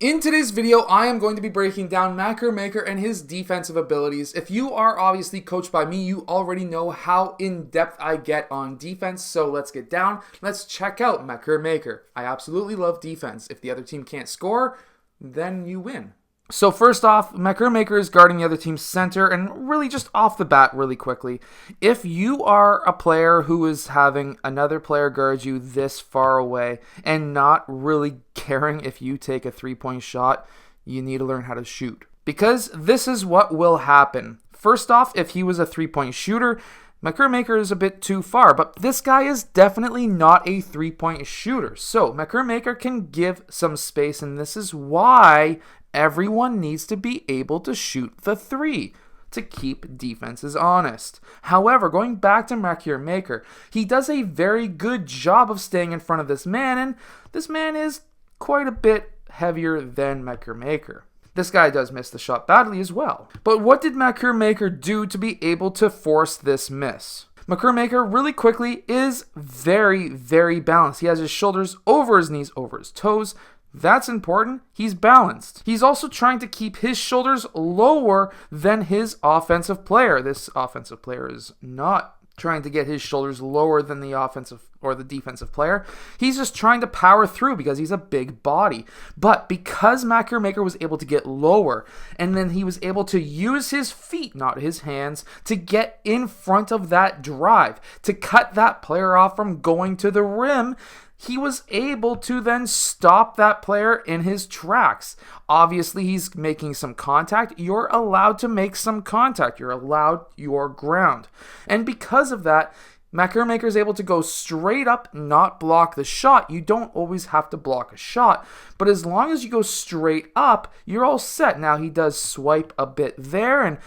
In today's video, I am going to be breaking down Makur Maker and his defensive abilities. If you are obviously coached by me, you already know how in-depth I get on defense, so let's get down. Let's check out Makur Maker. I absolutely love defense. If the other team can't score, then you win. So first off, Makur Maker is guarding the other team's center, and really just off the bat really quickly, if you are a player who is having another player guard you this far away and not really caring if you take a three-point shot, you need to learn how to shoot. Because this is what will happen. First off, if he was a three-point shooter, Makur Maker is a bit too far, but this guy is definitely not a three-point shooter. So Makur Maker can give some space, and this is why everyone needs to be able to shoot the three to keep defenses honest. However, going back to Makur Maker, he does a very good job of staying in front of this man, and this man is quite a bit heavier than Makur Maker. This guy does miss the shot badly as well. But what did Makur Maker do to be able to force this miss? Makur Maker, really quickly, is very, very balanced. He has his shoulders over his knees, over his toes. That's important. He's balanced. He's also trying to keep his shoulders lower than his offensive player. This offensive player is not trying to get his shoulders lower than the offensive or the defensive player. He's just trying to power through because he's a big body. But because Makur Maker was able to get lower, and then he was able to use his feet, not his hands, to get in front of that drive, to cut that player off from going to the rim, he was able to then stop that player in his tracks. Obviously, he's making some contact. You're allowed to make some contact. You're allowed your ground. And because of that, Makur Maker is able to go straight up, not block the shot. You don't always have to block a shot, but as long as you go straight up, you're all set. Now, he does swipe a bit there, and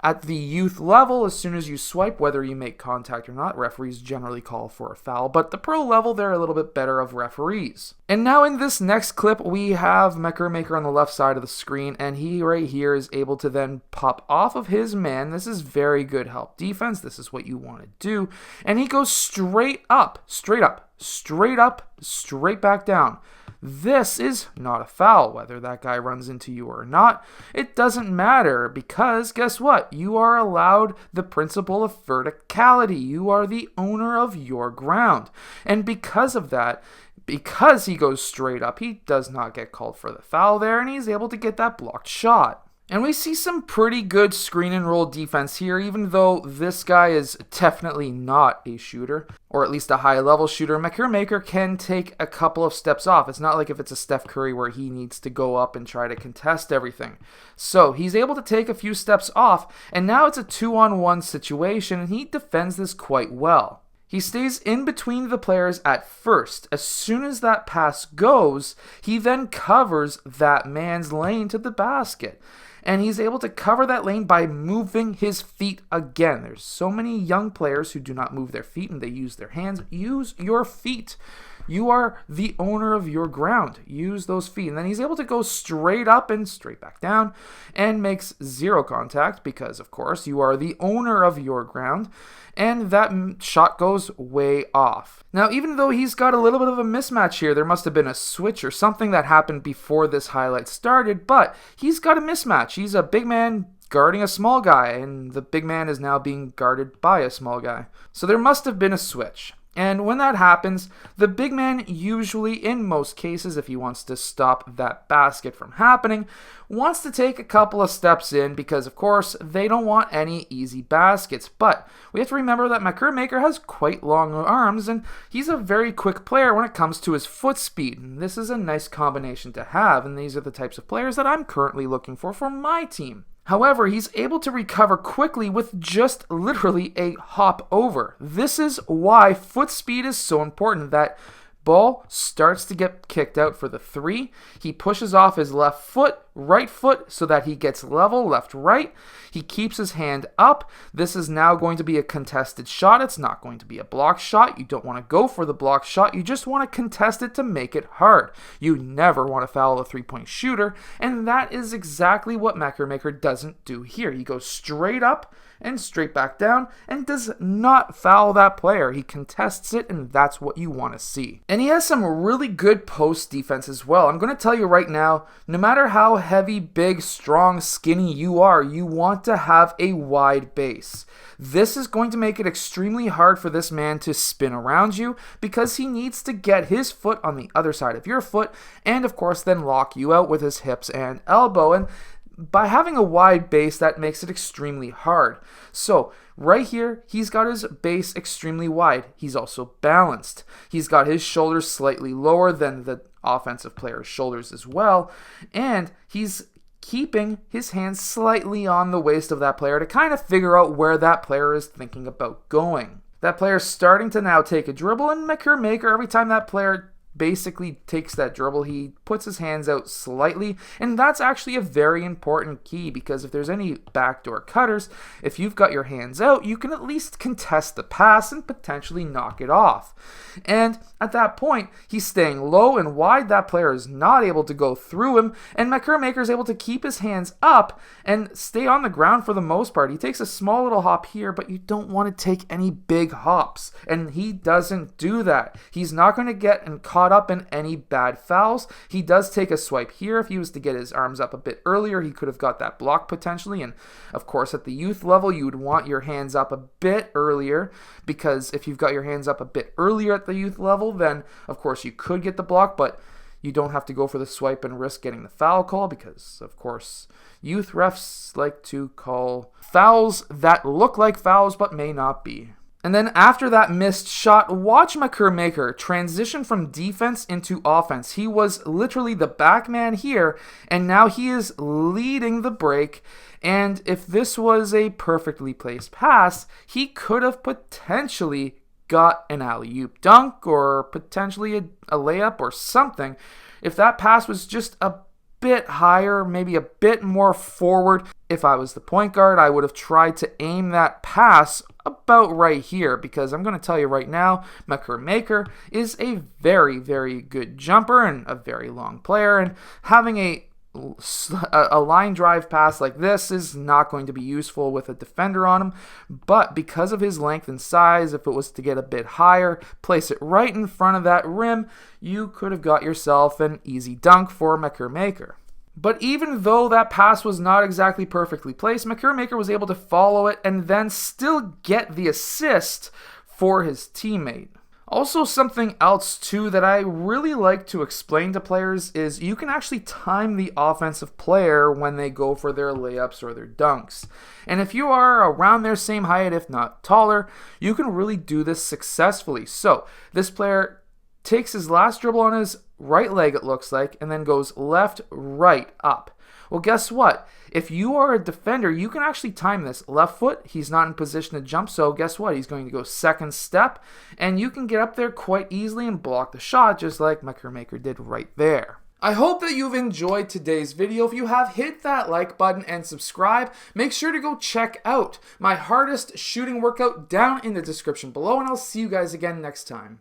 at the youth level, as soon as you swipe, whether you make contact or not, referees generally call for a foul. But the pro level, they're a little bit better of referees. And now in this next clip, we have Makur Maker on the left side of the screen, and he right here is able to then pop off of his man. This is very good help defense. This is what you want to do. And he goes straight up, straight up, straight up, straight back down. This is not a foul, whether that guy runs into you or not. It doesn't matter because guess what? You are allowed the principle of verticality. You are the owner of your ground. And because of that, because he goes straight up, he does not get called for the foul there, and he's able to get that blocked shot. And we see some pretty good screen and roll defense here, even though this guy is definitely not a shooter, or at least a high-level shooter. Makur Maker can take a couple of steps off. It's not like if it's a Steph Curry where he needs to go up and try to contest everything. So he's able to take a few steps off, and now it's a 2-on-1 situation, and he defends this quite well. He stays in between the players at first. As soon as that pass goes, he then covers that man's lane to the basket. And he's able to cover that lane by moving his feet again. There's so many young players who do not move their feet and they use their hands. Use your feet. You are the owner of your ground. Use those feet. And then he's able to go straight up and straight back down and makes zero contact because, of course, you are the owner of your ground. And that shot goes way off. Now, even though he's got a little bit of a mismatch here, there must have been a switch or something that happened before this highlight started, but he's got a mismatch. He's a big man guarding a small guy, and the big man is now being guarded by a small guy. So there must have been a switch. And when that happens, the big man usually, in most cases, if he wants to stop that basket from happening, wants to take a couple of steps in because, of course, they don't want any easy baskets. But we have to remember that Makur Maker has quite long arms, and he's a very quick player when it comes to his foot speed. And this is a nice combination to have, and these are the types of players that I'm currently looking for my team. However, he's able to recover quickly with just literally a hop over. This is why foot speed is so important. That ball starts to get kicked out for the three. He pushes off his left foot, right foot, so that he gets level, left, right. He keeps his hand up. This is now going to be a contested shot. It's not going to be a block shot. You don't want to go for the block shot. You just want to contest it to make it hard. You never want to foul a three-point shooter, and that is exactly what Makur Maker doesn't do here. He goes straight up and straight back down and does not foul that player. He contests it, and that's what you want to see. And he has some really good post defense as well. I'm going to tell you right now, no matter how heavy, big, strong, skinny you are, you want to have a wide base. This is going to make it extremely hard for this man to spin around you because he needs to get his foot on the other side of your foot and, of course, then lock you out with his hips and elbow. And by having a wide base, that makes it extremely hard. So right here, he's got his base extremely wide. He's also balanced. He's got his shoulders slightly lower than the offensive player's shoulders as well. And he's keeping his hands slightly on the waist of that player to kind of figure out where that player is thinking about going. That player is starting to now take a dribble, and Makur Maker, every time that player basically takes that dribble, he puts his hands out slightly, and that's actually a very important key because if there's any backdoor cutters, if you've got your hands out, you can at least contest the pass and potentially knock it off. And at that point, he's staying low and wide. That player is not able to go through him, and Makur Maker is able to keep his hands up and stay on the ground for the most part. He takes a small little hop here, but you don't want to take any big hops, and he doesn't do that. He's not going to get caught up in any bad fouls. He does take a swipe here. If he was to get his arms up a bit earlier, he could have got that block potentially. And of course, at the youth level, you would want your hands up a bit earlier, because if you've got your hands up a bit earlier at the youth level, then of course you could get the block, but you don't have to go for the swipe and risk getting the foul call because, of course, youth refs like to call fouls that look like fouls but may not be. And then after that missed shot, watch Makur Maker transition from defense into offense. He was literally the back man here, and now he is leading the break. And if this was a perfectly placed pass, he could have potentially got an alley-oop dunk or potentially a layup or something. If that pass was just a bit higher, maybe a bit more forward. If I was the point guard, I would have tried to aim that pass about right here, because I'm going to tell you right now, Makur Maker is a very, very good jumper and a very long player, and having a line drive pass like this is not going to be useful with a defender on him. But because of his length and size, if it was to get a bit higher, place it right in front of that rim, you could have got yourself an easy dunk for Makur Maker. But even though that pass was not exactly perfectly placed, Makur Maker was able to follow it and then still get the assist for his teammate. Also, something else too that I really like to explain to players is you can actually time the offensive player when they go for their layups or their dunks. And if you are around their same height, if not taller, you can really do this successfully. So this player takes his last dribble on his right leg, it looks like, and then goes left, right, up. Well, guess what? If you are a defender, you can actually time this. Left foot, he's not in position to jump, so guess what? He's going to go second step, and you can get up there quite easily and block the shot, just like Makur Maker did right there. I hope that you've enjoyed today's video. If you have, hit that like button and subscribe. Make sure to go check out my hardest shooting workout down in the description below, and I'll see you guys again next time.